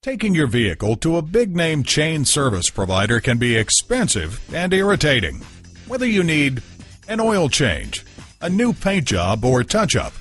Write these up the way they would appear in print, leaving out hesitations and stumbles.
Taking your vehicle to a big-name chain service provider can be expensive and irritating. Whether you need an oil change, a new paint job or touch-up,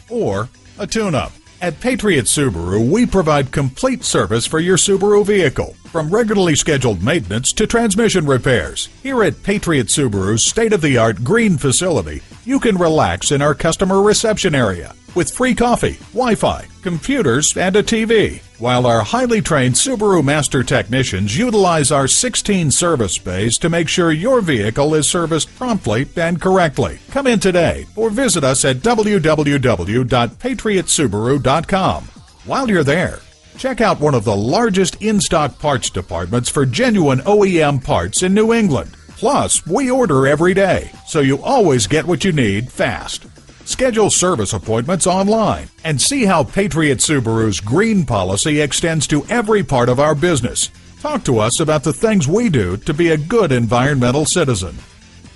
or a tune-up, at Patriot Subaru, we provide complete service for your Subaru vehicle, from regularly scheduled maintenance to transmission repairs. Here at Patriot Subaru's state-of-the-art green facility, you can relax in our customer reception area with free coffee, Wi-Fi, computers, and a TV, while our highly trained Subaru Master technicians utilize our 16 service bays to make sure your vehicle is serviced promptly and correctly. Come in today or visit us at www.patriotsubaru.com. While you're there, check out one of the largest in-stock parts departments for genuine OEM parts in New England. Plus, we order every day, so you always get what you need fast. Schedule service appointments online and see how Patriot Subaru's green policy extends to every part of our business. Talk to us about the things we do to be a good environmental citizen.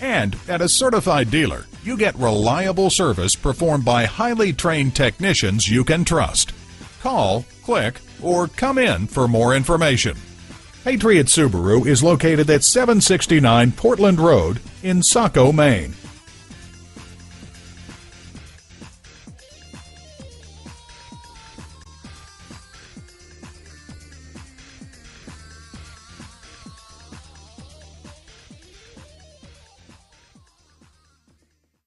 And at a certified dealer, you get reliable service performed by highly trained technicians you can trust. Call, click, or come in for more information. Patriot Subaru is located at 769 Portland Road in Saco, Maine.